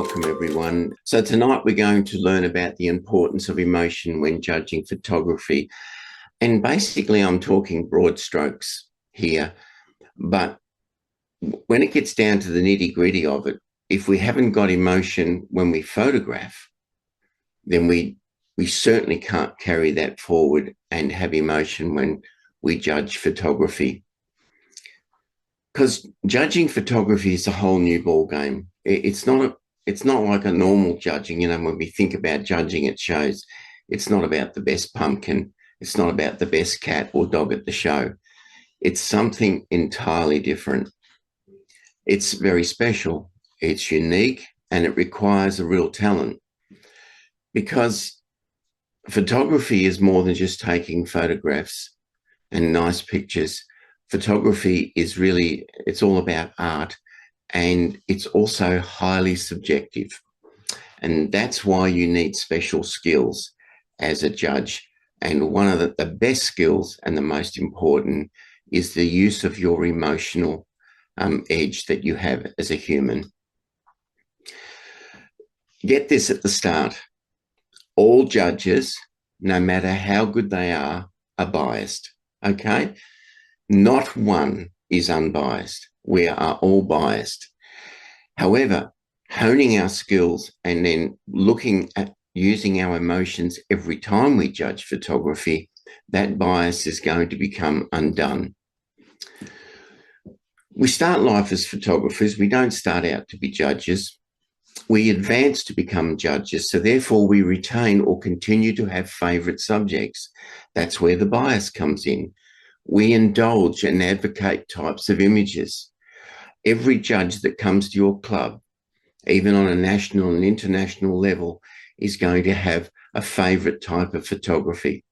welcome everyone. So tonight we're going to learn about the importance of emotion when judging photography. And basically I'm talking broad strokes here, but when it gets down to the nitty-gritty of it, if we haven't got emotion when we photograph, then we certainly can't carry that forward and have emotion when we judge photography. Because judging photography is a whole new ball game. It's not like a normal judging. When we think about judging at shows, it's not about the best pumpkin. It's not about the best cat or dog at the show. It's something entirely different. It's very special. It's unique, and it requires a real talent, because photography is more than just taking photographs and nice pictures. Photography is really, it's all about art, and it's also highly subjective. And that's why you need special skills as a judge. And one of the best skills and the most important is the use of your emotional edge that you have as a human. Get this at the start. All judges, no matter how good they are biased, okay? Not one is unbiased. We are all biased. However, honing our skills and then looking at using our emotions every time we judge photography, that bias is going to become undone. We start life as photographers. We don't start out to be judges. We advance to become judges. So therefore we retain or continue to have favourite subjects. That's where the bias comes in. We indulge and advocate types of images. Every judge that comes to your club, even on a national and international level, is going to have a favourite type of photography.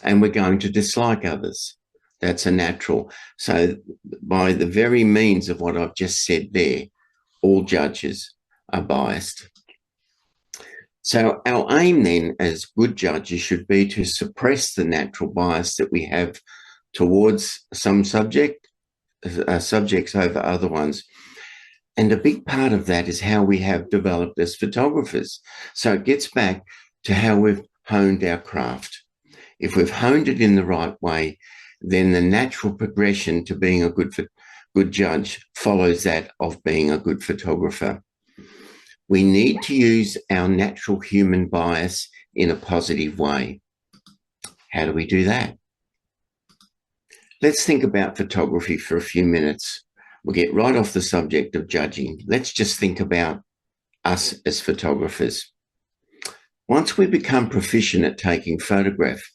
And we're going to dislike others. That's a natural. So by the very means of what I've just said there, all judges are biased. So our aim then as good judges should be to suppress the natural bias that we have towards some subjects over other ones. And a big part of that is how we have developed as photographers. So it gets back to how we've honed our craft. If we've honed it in the right way, then the natural progression to being a good judge follows that of being a good photographer. We need to use our natural human bias in a positive way. How do we do that? Let's think about photography for a few minutes. We'll get right off the subject of judging. Let's just think about us as photographers. Once we become proficient at taking photographs,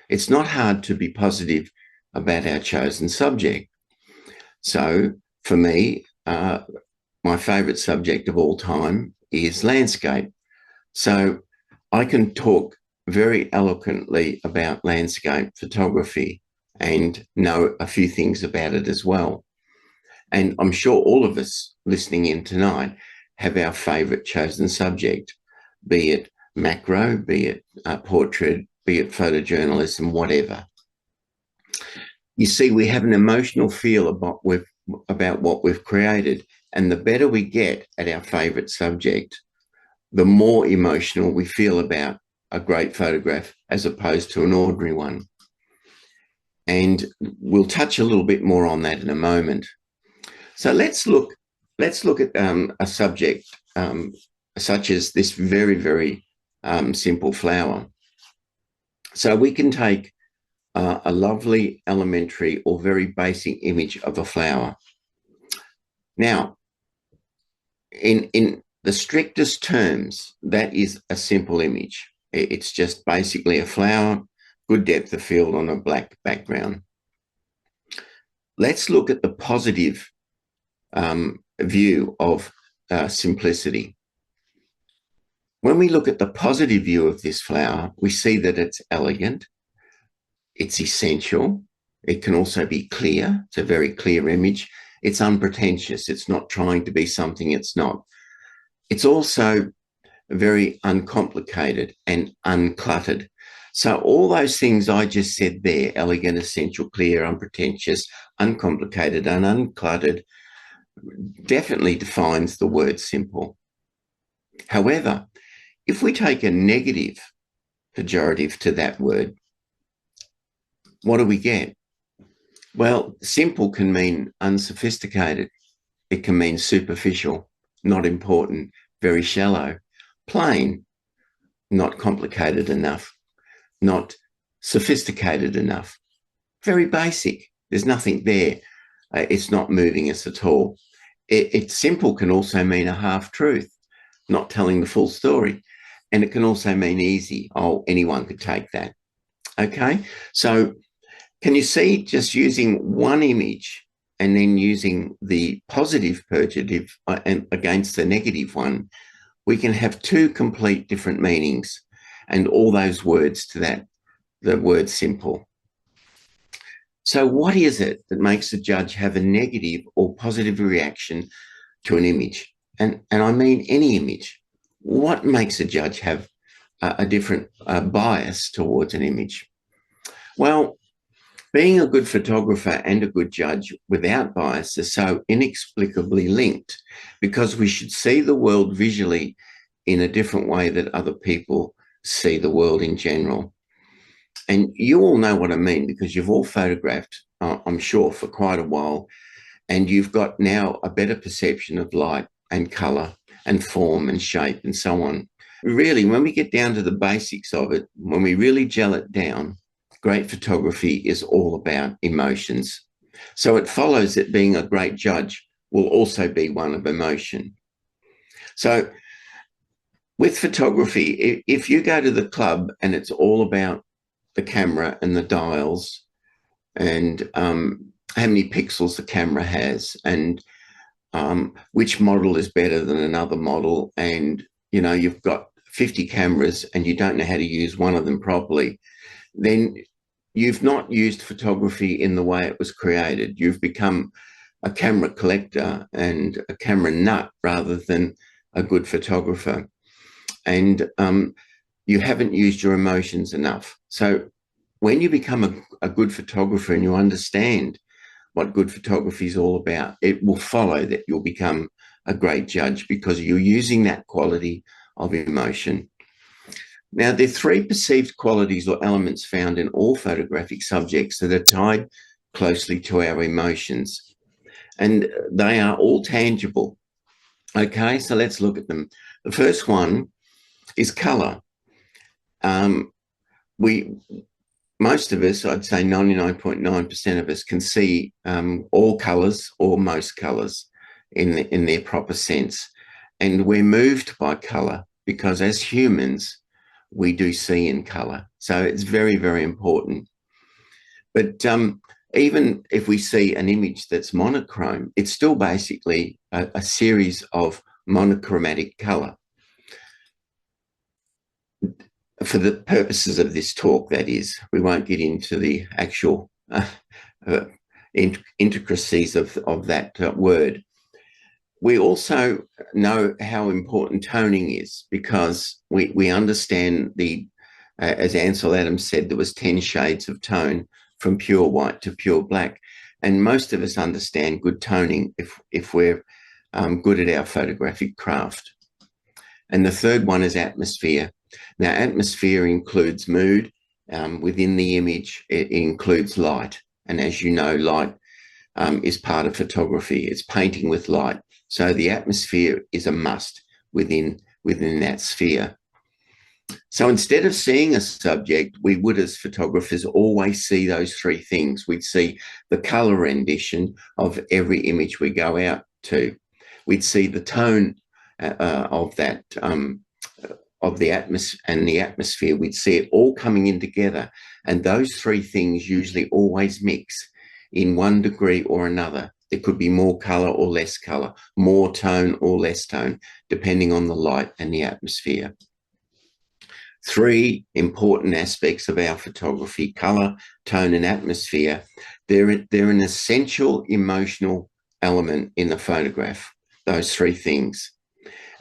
it's not hard to be positive about our chosen subject. So for me, my favourite subject of all time is landscape. So I can talk very eloquently about landscape photography and know a few things about it as well. And I'm sure all of us listening in tonight have our favourite chosen subject, be it macro, be it portrait, be it photojournalism, whatever. You see, we have an emotional feel about what we've created, and the better we get at our favourite subject, the more emotional we feel about a great photograph as opposed to an ordinary one. And we'll touch a little bit more on that in a moment. So let's look at a subject such as this very, very simple flower. So we can take a lovely elementary or very basic image of a flower. Now, in the strictest terms, that is a simple image. It's just basically a flower, good depth of field on a black background. Let's look at the positive view of simplicity. When we look at the positive view of this flower, we see that it's elegant, it's essential, it can also be clear, it's a very clear image, it's unpretentious, it's not trying to be something it's not. It's also very uncomplicated and uncluttered. So all those things I just said there, elegant, essential, clear, unpretentious, uncomplicated and uncluttered, definitely defines the word simple. However, if we take a negative pejorative to that word, what do we get? Well, simple can mean unsophisticated. It can mean superficial, not important, very shallow, plain, not complicated enough, not sophisticated enough, very basic. There's nothing there. It's not moving us at all. Simple can also mean a half truth, not telling the full story. And it can also mean easy. Oh, anyone could take that. Okay. So can you see, just using one image and then using the positive pejorative and against the negative one, we can have two complete different meanings, and all those words to that, the word simple. So what is it that makes the judge have a negative or positive reaction to an image? And I mean any image. What makes a judge have a different bias towards an image? Well, being a good photographer and a good judge without bias is so inexplicably linked, because we should see the world visually in a different way that other people see the world in general. And you all know what I mean, because you've all photographed, I'm sure, for quite a while, and you've got now a better perception of light and colour and form and shape and so on. Really, when we get down to the basics of it, when we really gel it down, great photography is all about emotions. So it follows that being a great judge will also be one of emotion. So with photography, if you go to the club and it's all about the camera and the dials and how many pixels the camera has and which model is better than another model, and you've got 50 cameras and you don't know how to use one of them properly, then you've not used photography in the way it was created. You've become a camera collector and a camera nut rather than a good photographer. And you haven't used your emotions enough. So when you become a good photographer and you understand what good photography is all about, it will follow that you'll become a great judge, because you're using that quality of emotion. Now, there are three perceived qualities or elements found in all photographic subjects that are tied closely to our emotions, and they are all tangible. Okay, so let's look at them. The first one is colour. Most of us, I'd say 99.9% of us, can see all colours or most colours in their proper sense. And we're moved by colour because as humans, we do see in colour. So it's very, very important. But even if we see an image that's monochrome, it's still basically a series of monochromatic colour. For the purposes of this talk, that is, we won't get into the actual intricacies of that word. We also know how important toning is, because we understand as Ansel Adams said, there was 10 shades of tone from pure white to pure black. And most of us understand good toning if we're good at our photographic craft. And the third one is atmosphere. Now, atmosphere includes mood within the image. It includes light. And as you know, light is part of photography. It's painting with light. So the atmosphere is a must within that sphere. So instead of seeing a subject, we would, as photographers, always see those three things. We'd see the colour rendition of every image we go out to. We'd see the tone of that, of the atmosphere. We'd see it all coming in together. And those three things usually always mix in one degree or another. There could be more colour or less colour, more tone or less tone, depending on the light and the atmosphere. Three important aspects of our photography: colour, tone and atmosphere. They're an essential emotional element in the photograph, those three things.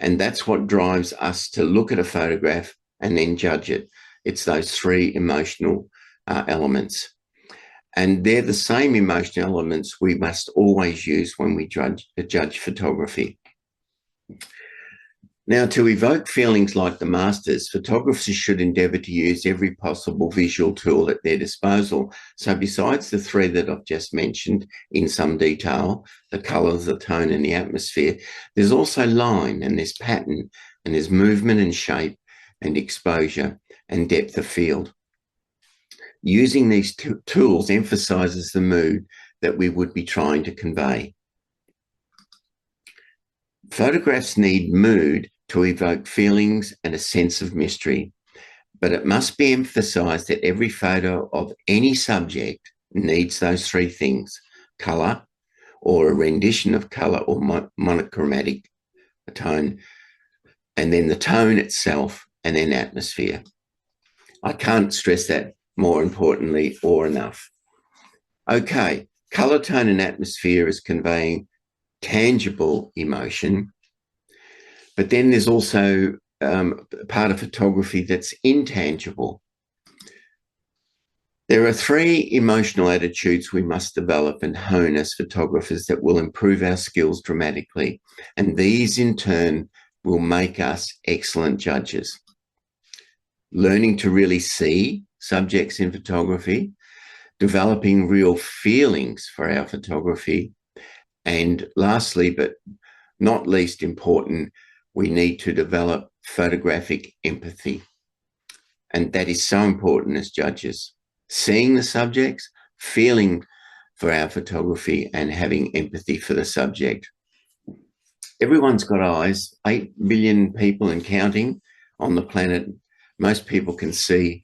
And that's what drives us to look at a photograph and then judge it. It's those three emotional elements. And they're the same emotional elements we must always use when we judge photography. Now, to evoke feelings like the masters, photographers should endeavour to use every possible visual tool at their disposal. So besides the three that I've just mentioned in some detail, the colours, the tone and the atmosphere, there's also line and there's pattern and there's movement and shape and exposure and depth of field. Using these tools emphasises the mood that we would be trying to convey. Photographs need mood to evoke feelings and a sense of mystery, but it must be emphasised that every photo of any subject needs those three things: colour, or a rendition of colour, or monochromatic, a tone, and then the tone itself, and then atmosphere. I can't stress that more importantly or enough. Okay, colour, tone and atmosphere is conveying tangible emotion, but then there's also part of photography that's intangible. There are three emotional attitudes we must develop and hone as photographers that will improve our skills dramatically, and these in turn will make us excellent judges. Learning to really see subjects in photography, developing real feelings for our photography, and lastly, but not least important, we need to develop photographic empathy. And that is so important as judges. Seeing the subjects, feeling for our photography, and having empathy for the subject. Everyone's got eyes, 8 billion people and counting on the planet. Most people can see,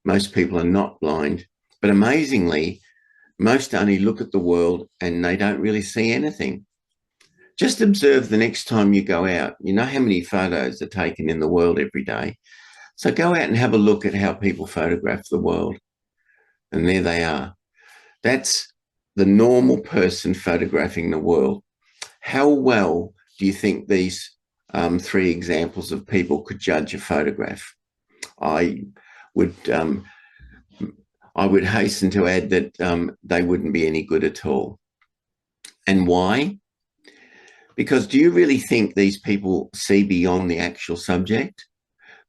most people are not blind. But amazingly, most only look at the world and they don't really see anything. Just observe the next time you go out. You know how many photos are taken in the world every day. So go out and have a look at how people photograph the world. And there they are. That's the normal person photographing the world. How well do you think these three examples of people could judge a photograph? I would hasten to add that they wouldn't be any good at all. And why? Because do you really think these people see beyond the actual subject?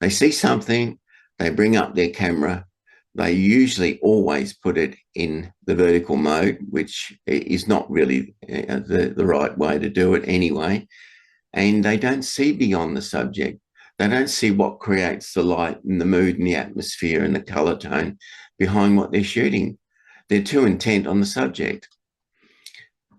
They see something, they bring up their camera, they usually always put it in the vertical mode, which is not really the right way to do it anyway. And they don't see beyond the subject. They don't see what creates the light and the mood and the atmosphere and the colour tone behind what they're shooting. They're too intent on the subject.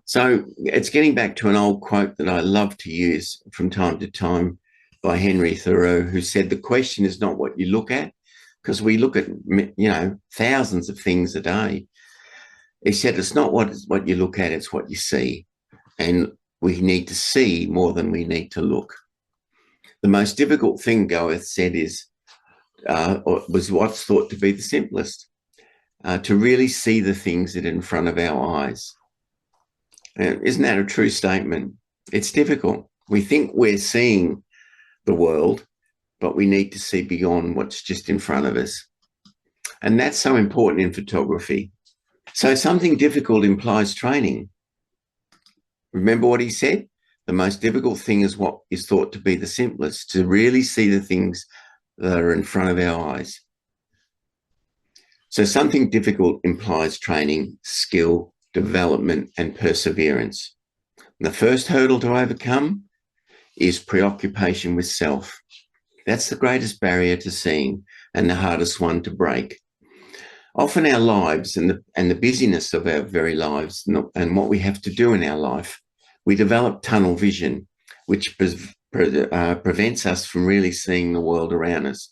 So it's getting back to an old quote that I love to use from time to time by Henry Thoreau, who said, the question is not what you look at, because we look at, thousands of things a day. He said, it's not what you look at, it's what you see. And we need to see more than we need to look. The most difficult thing, Goethe said, was what's thought to be the simplest, to really see the things that are in front of our eyes. And isn't that a true statement? It's difficult. We think we're seeing the world, but we need to see beyond what's just in front of us. And that's so important in photography. So something difficult implies training. Remember what he said? The most difficult thing is what is thought to be the simplest, to really see the things that are in front of our eyes. So something difficult implies training, skill, development, and perseverance. The first hurdle to overcome is preoccupation with self. That's the greatest barrier to seeing and the hardest one to break. Often our lives and the busyness of our very lives and what we have to do in our life, we develop tunnel vision, which prevents us from really seeing the world around us.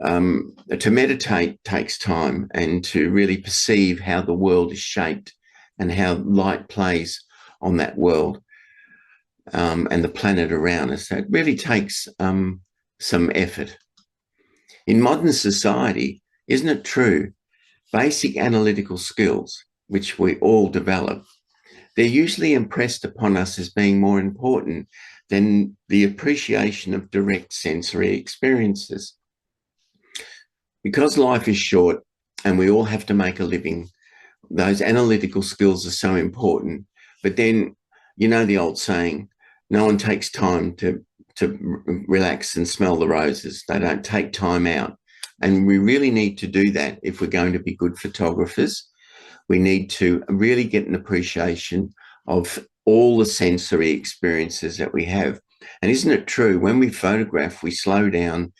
To meditate takes time, and to really perceive how the world is shaped and how light plays on that world and the planet around us. So it really takes some effort. In modern society, isn't it true? Basic analytical skills, which we all develop, they're usually impressed upon us as being more important than the appreciation of direct sensory experiences. Because life is short and we all have to make a living, those analytical skills are so important. But then, you know the old saying, no one takes time to relax and smell the roses. They don't take time out. And we really need to do that if we're going to be good photographers. We need to really get an appreciation of all the sensory experiences that we have. And isn't it true, when we photograph, we slow down,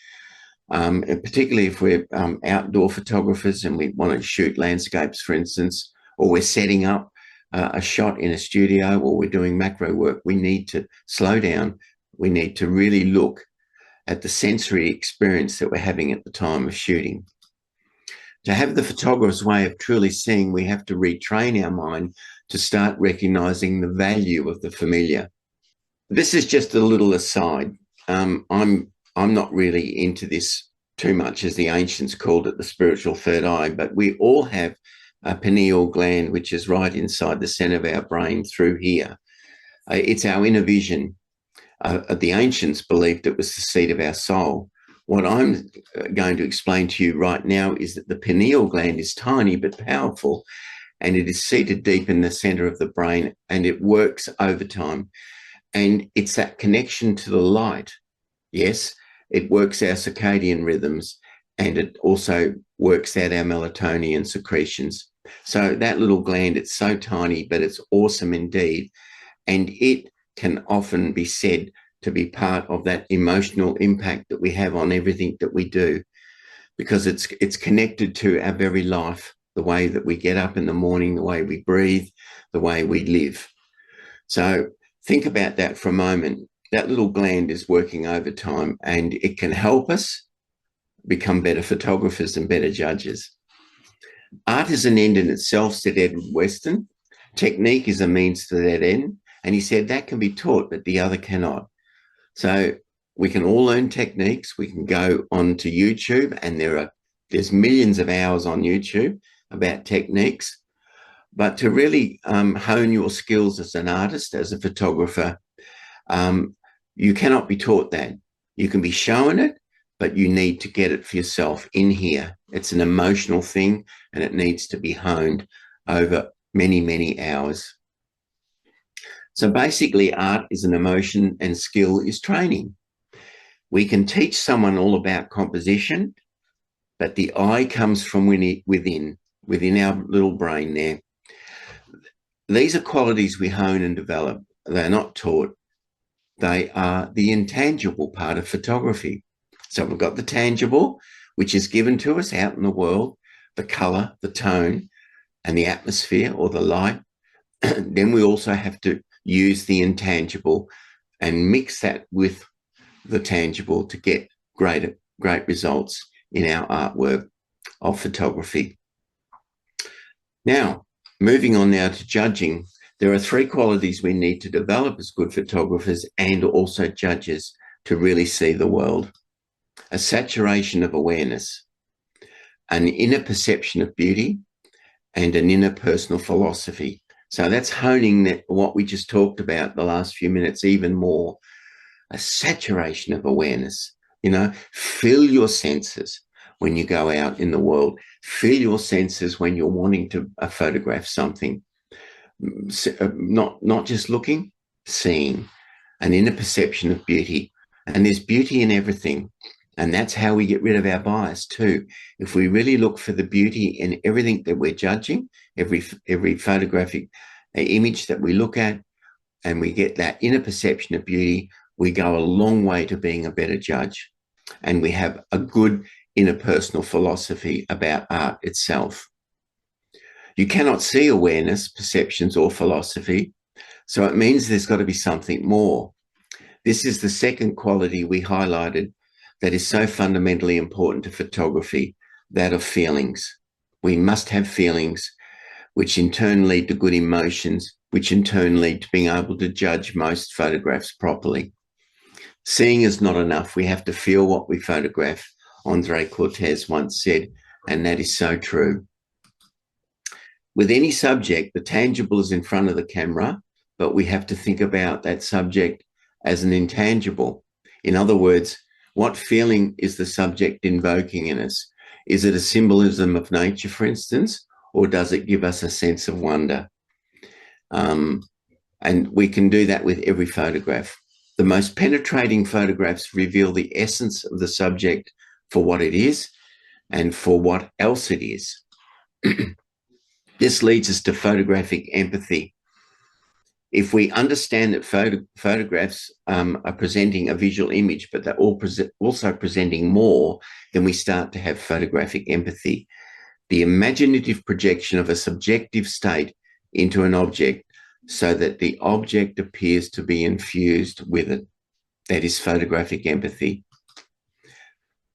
and particularly if we're outdoor photographers and we want to shoot landscapes, for instance, or we're setting up a shot in a studio, or we're doing macro work, we need to slow down. We need to really look at the sensory experience that we're having at the time of shooting. To have the photographer's way of truly seeing, we have to retrain our mind to start recognizing the value of the familiar. This is just a little aside. I'm not really into this too much, as the ancients called it, the spiritual third eye, but we all have a pineal gland, which is right inside the center of our brain through here. It's our inner vision. The ancients believed it was the seat of our soul. What I'm going to explain to you right now is that the pineal gland is tiny but powerful, and it is seated deep in the center of the brain, and it works overtime. And it's that connection to the light. Yes, it works our circadian rhythms, and it also works out our melatonin secretions. So that little gland, it's so tiny, but it's awesome indeed. And it can often be said to be part of that emotional impact that we have on everything that we do, because it's connected to our very life, the way that we get up in the morning, the way we breathe, the way we live. So think about that for a moment. That little gland is working overtime, and it can help us become better photographers and better judges. Art is an end in itself, said Edward Weston. Technique is a means to that end. And he said that can be taught, but the other cannot. So we can all learn techniques. We can go onto YouTube, and there's millions of hours on YouTube about techniques. But to really hone your skills as an artist, as a photographer, you cannot be taught that. You can be shown it, but you need to get it for yourself in here. It's an emotional thing, and it needs to be honed over many, many hours. So basically, art is an emotion, and skill is training. We can teach someone all about composition, but the eye comes from within our little brain there. These are qualities we hone and develop. They're not taught. They are the intangible part of photography. So we've got the tangible, which is given to us out in the world, the color, the tone, and the atmosphere or the light. Then we also have to use the intangible and mix that with the tangible to get great results in our artwork of photography. Now, moving on now to judging, there are three qualities we need to develop as good photographers and also judges to really see the world. A saturation of awareness, an inner perception of beauty, and an inner personal philosophy. So that's honing what we just talked about the last few minutes even more. A saturation of awareness. Feel your senses when you go out in the world. Feel your senses when you're wanting to photograph something. Not just looking, seeing. An inner perception of beauty. And there's beauty in everything. And that's how we get rid of our bias too. If we really look for the beauty in everything that we're judging, every photographic image that we look at, and we get that inner perception of beauty, we go a long way to being a better judge. And we have a good interpersonal philosophy about art itself. You cannot see awareness, perceptions, or philosophy. So it means there's got to be something more. This is the second quality we highlighted that is so fundamentally important to photography, that of feelings. We must have feelings, which in turn lead to good emotions, which in turn lead to being able to judge most photographs properly. Seeing is not enough. We have to feel what we photograph, Andre Cortez once said, and that is so true. With any subject, the tangible is in front of the camera, but we have to think about that subject as an intangible. In other words, what feeling is the subject invoking in us? Is it a symbolism of nature, for instance, or does it give us a sense of wonder? And we can do that with every photograph. The most penetrating photographs reveal the essence of the subject for what it is and for what else it is. This leads us to photographic empathy. If we understand that photographs are presenting a visual image, but they're also presenting more, then we start to have photographic empathy. The imaginative projection of a subjective state into an object so that the object appears to be infused with it. That is photographic empathy.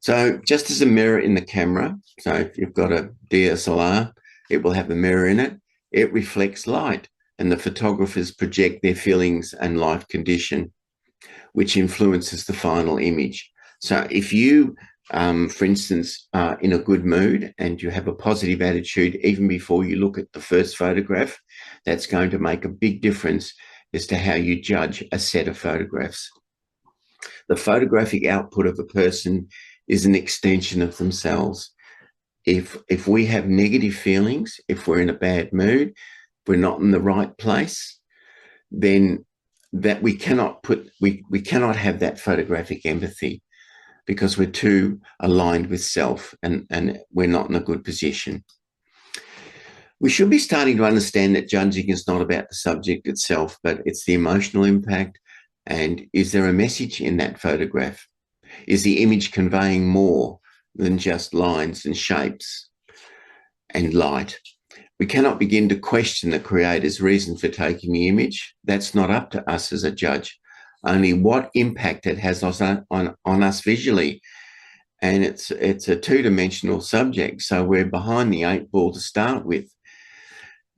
So just as a mirror in the camera, so if you've got a DSLR, it will have a mirror in it. It reflects light, and the photographers project their feelings and life condition, which influences the final image. So if you, for instance, are in a good mood and you have a positive attitude, even before you look at the first photograph, that's going to make a big difference as to how you judge a set of photographs. The photographic output of a person is an extension of themselves. If we have negative feelings, if we're in a bad mood, we're not in the right place, then that we cannot have that photographic empathy because we're too aligned with self and we're not in a good position. We should be starting to understand that judging is not about the subject itself, but it's the emotional impact. And is there a message in that photograph? Is the image conveying more than just lines and shapes and light? We cannot begin to question the creator's reason for taking the image. That's not up to us as a judge. Only what impact it has on us visually. And it's a two-dimensional subject, so we're behind the 8 ball to start with.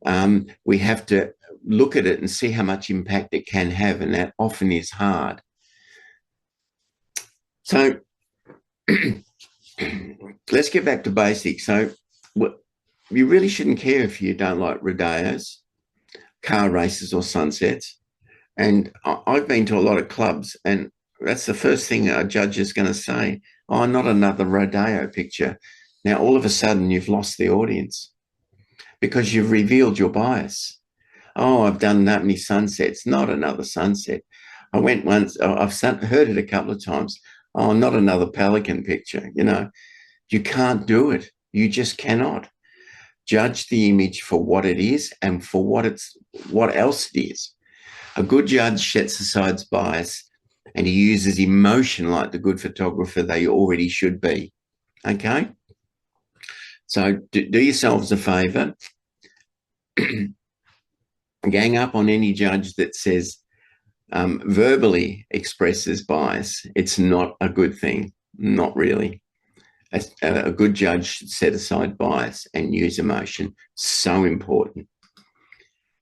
We have to look at it and see how much impact it can have, and that often is hard. So let's get back to basics. So you really shouldn't care if you don't like rodeos, car races or sunsets. And I've been to a lot of clubs, and that's the first thing a judge is going to say, oh, not another rodeo picture. Now, all of a sudden, you've lost the audience because you've revealed your bias. Oh, I've done that many sunsets, not another sunset. I went once, I've heard it a couple of times. Oh, not another pelican picture. You know, you can't do it. You just cannot. Judge the image for what it is and for what else it is. A good judge sets aside bias and he uses emotion like the good photographer they already should be. Okay? So do yourselves a favour. Gang up on any judge that says verbally expresses bias. It's not a good thing. Not really. A good judge should set aside bias and use emotion. So important.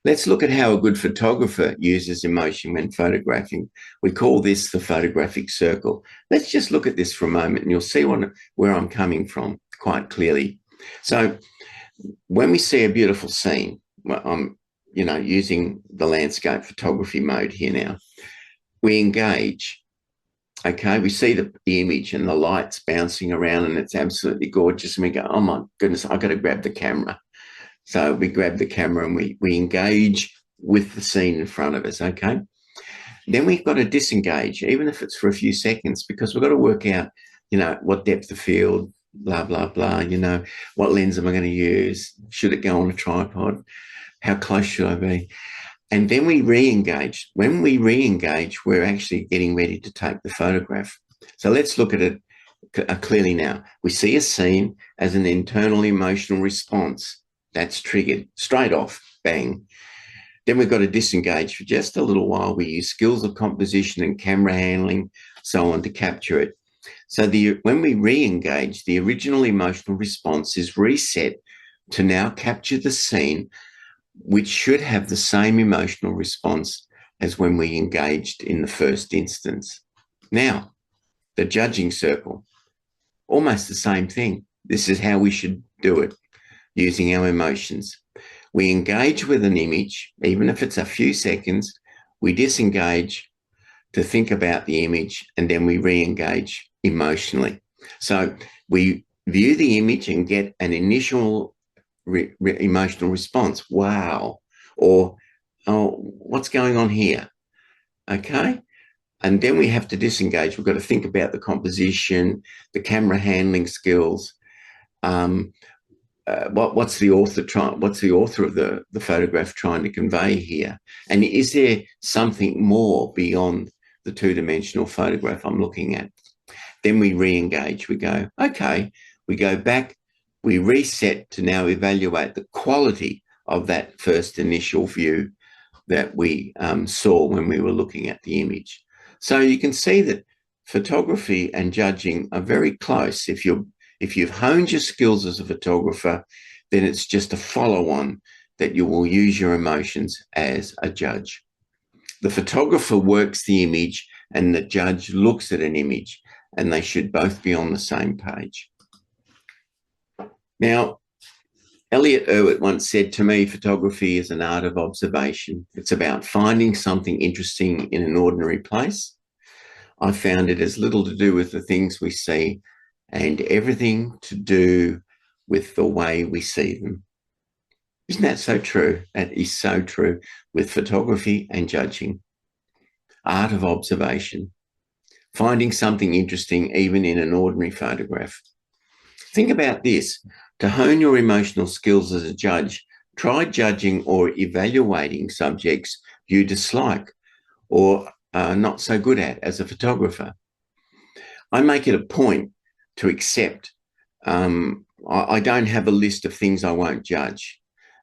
Let's look at how a good photographer uses emotion when photographing. We call this the photographic circle. Let's just look at this for a moment and you'll see where I'm coming from quite clearly. So when we see a beautiful scene, I'm using the landscape photography mode here now, we engage. Okay, we see the image and the lights bouncing around and it's absolutely gorgeous. And we go, oh my goodness, I've got to grab the camera. So we grab the camera and we engage with the scene in front of us, okay? Then we've got to disengage, even if it's for a few seconds, because we've got to work out, what depth of field, blah, blah, blah, what lens am I going to use? Should it go on a tripod? How close should I be? And then we re-engage. When we re-engage, we're actually getting ready to take the photograph. So let's look at it clearly now. We see a scene as an internal emotional response. That's triggered straight off, bang. Then we've got to disengage for just a little while. We use skills of composition and camera handling, so on, to capture it. So when we re-engage, the original emotional response is reset to now capture the scene, which should have the same emotional response as when we engaged in the first instance. Now, the judging circle, almost the same thing. This is how we should do it, using our emotions. We engage with an image, even if it's a few seconds, we disengage to think about the image, and then we re-engage emotionally. So we view the image and get an initial emotional response. Wow. Or, oh, what's going on here? Okay. And then we have to disengage. We've got to think about the composition, the camera handling skills. What's the author of the photograph trying to convey here? And is there something more beyond the two-dimensional photograph I'm looking at? Then we re-engage. We go, okay, we go back, we reset to now evaluate the quality of that first initial view that we saw when we were looking at the image. So you can see that photography and judging are very close. If you've honed your skills as a photographer, then it's just a follow-on that you will use your emotions as a judge. The photographer works the image and the judge looks at an image, and they should both be on the same page. Now, Elliot Erwitt once said to me, photography is an art of observation. It's about finding something interesting in an ordinary place. I found it has little to do with the things we see and everything to do with the way we see them. Isn't that so true? That is so true with photography and judging. Art of observation. Finding something interesting even in an ordinary photograph. Think about this. To hone your emotional skills as a judge, try judging or evaluating subjects you dislike or are not so good at as a photographer. I make it a point to accept. I don't have a list of things I won't judge.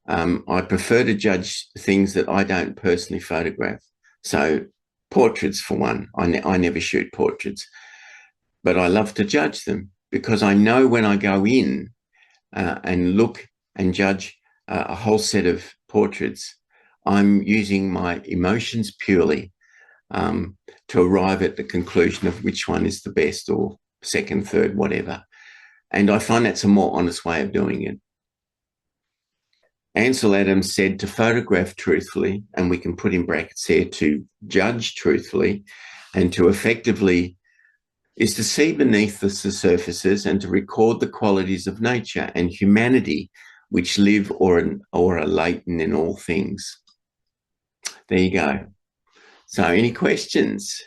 I prefer to judge things that I don't personally photograph. So portraits, for one, I never shoot portraits, but I love to judge them because I know when I go in and look and judge a whole set of portraits, I'm using my emotions purely to arrive at the conclusion of which one is the best or second, third, whatever. And I find that's a more honest way of doing it. Ansel Adams said to photograph truthfully, and we can put in brackets here to judge truthfully, and to effectively is to see beneath the surfaces and to record the qualities of nature and humanity which live or are latent in all things. There you go. So any questions?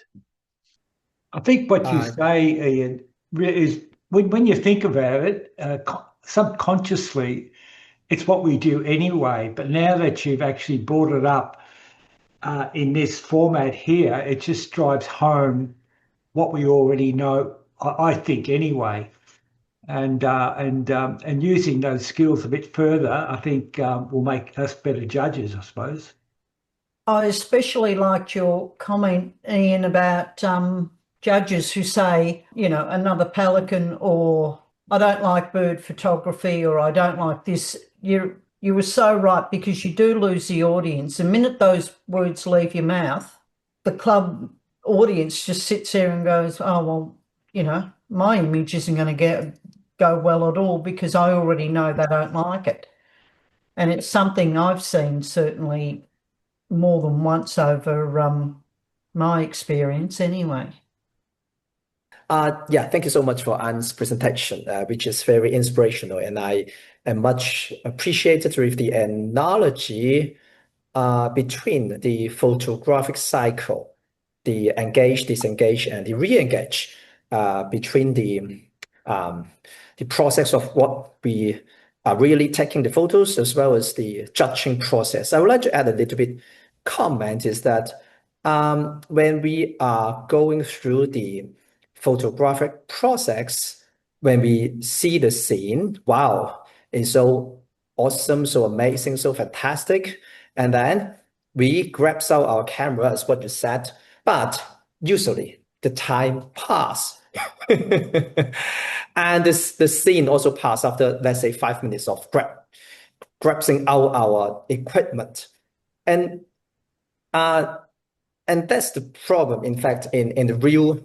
I think what you say, Ian, is when you think about it, subconsciously, it's what we do anyway. But now that you've actually brought it up in this format here, it just drives home what we already know, I think, anyway. And using those skills a bit further, I think will make us better judges, I suppose. I especially liked your comment, Ian, about judges who say, you know, another pelican, or I don't like bird photography, or I don't like this. You were so right, because you do lose the audience. The minute those words leave your mouth, the club audience just sits there and goes, oh, well, you know, my image isn't going to go well at all because I already know they don't like it. And it's something I've seen certainly more than once over my experience anyway. Yeah, thank you so much for Anne's presentation, which is very inspirational, and I am much appreciated with the analogy between the photographic cycle, the engage, disengage, and the re-engage, between the process of what we are really taking the photos as well as the judging process. I would like to add a little bit comment is that when we are going through the photographic process, when we see the scene, wow, it's so awesome, so amazing, so fantastic. And then we grab out our camera, as what you said, but usually the time pass. And the scene also pass after, let's say, 5 minutes of grabbing out our equipment. And that's the problem, in fact, in the real,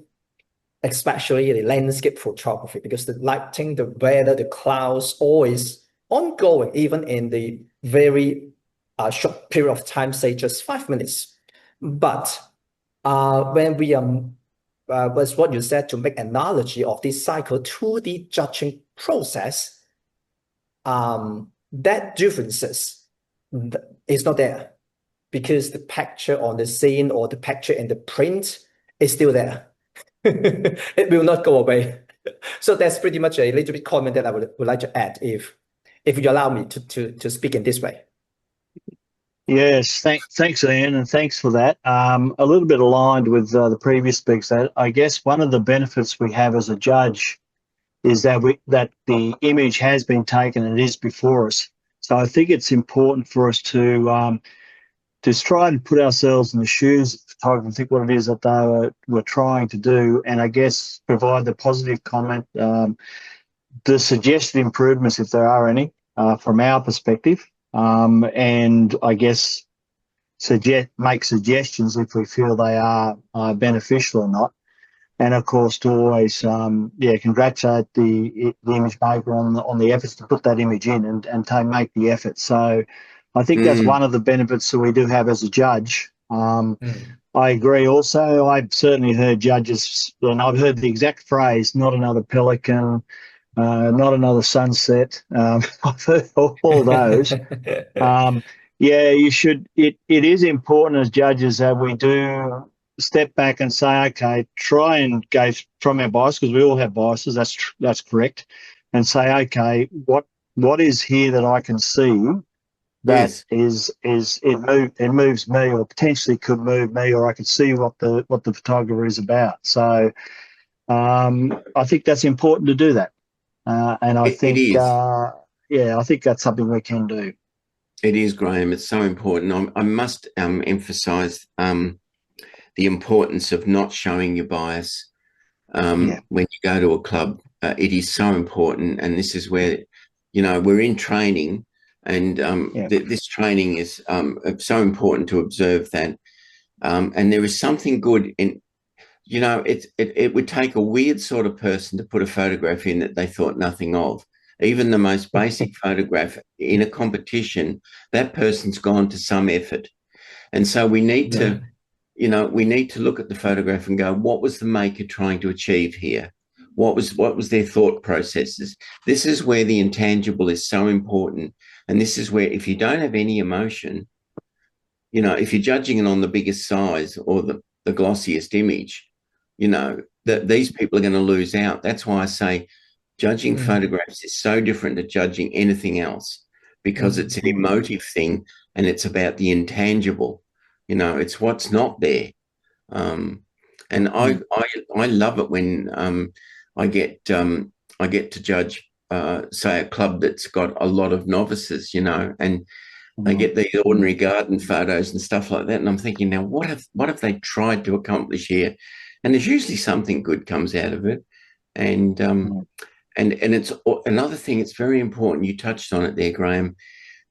especially the landscape photography, because the lighting, the weather, the clouds, all is ongoing, even in the very short period of time, say just 5 minutes. But when we was what you said, to make analogy of this cycle to the judging process, that differences is not there, because the picture on the scene or the picture in the print is still there. It will not go away. So that's pretty much a little bit comment that I would like to add, if you allow me to speak in this way. Yes, thanks, Ian, and thanks for that. A little bit aligned with the previous speakers. That I guess one of the benefits we have as a judge is that the image has been taken and it is before us. So I think it's important for us to just try and put ourselves in the shoes of the photographer and think what it is that they were trying to do, and I guess provide the positive comment, the suggested improvements if there are any from our perspective. And I guess make suggestions if we feel they are beneficial or not. And of course, to always congratulate the image maker on the efforts to put that image in and to make the effort. So I think that's one of the benefits that we do have as a judge. I agree also. I've certainly heard judges, and I've heard the exact phrase, not another pelican, not another sunset. I've heard all those. You should. It is important as judges that we do step back and say, okay, try and go from our bias, because we all have biases. That's correct, and say, okay, what is here that I can see that it moves me, or potentially could move me, or I can see what the photographer is about. So I think that's important to do that. And I think, I think that's something we can do. It is, Graham. It's so important. I must emphasise the importance of not showing your bias when you go to a club. It is so important, and this is where, we're in training, and this training is so important to observe that. And there is something good in. It would take a weird sort of person to put a photograph in that they thought nothing of. Even the most basic photograph in a competition, that person's gone to some effort. And so we need to, we need to look at the photograph and go, what was the maker trying to achieve here? What was their thought processes? This is where the intangible is so important. And this is where, if you don't have any emotion, if you're judging it on the biggest size or the glossiest image, that these people are going to lose out. That's why I say judging photographs is so different to judging anything else, because it's an emotive thing and it's about the intangible. It's what's not there. And I love it when I get to judge, say, a club that's got a lot of novices, and they get these ordinary garden photos and stuff like that. And I'm thinking, now, what have they tried to accomplish here? And there's usually something good comes out of it. And it's another thing, it's very important. You touched on it there, Graham.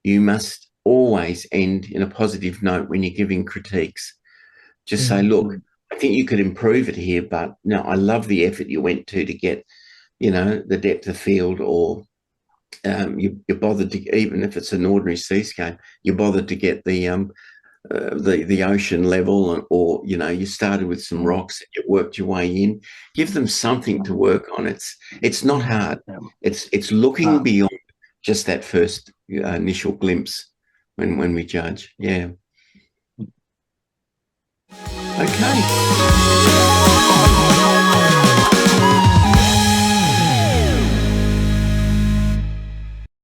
You must always end in a positive note when you're giving critiques. Just say, look, I think you could improve it here, but no, I love the effort you went to get, the depth of field, or you bothered to, even if it's an ordinary seascape, you bothered to get the ocean level, or you started with some rocks and you worked your way in. Give them something to work on. It's not hard. It's looking beyond just that first initial glimpse when we judge. Okay.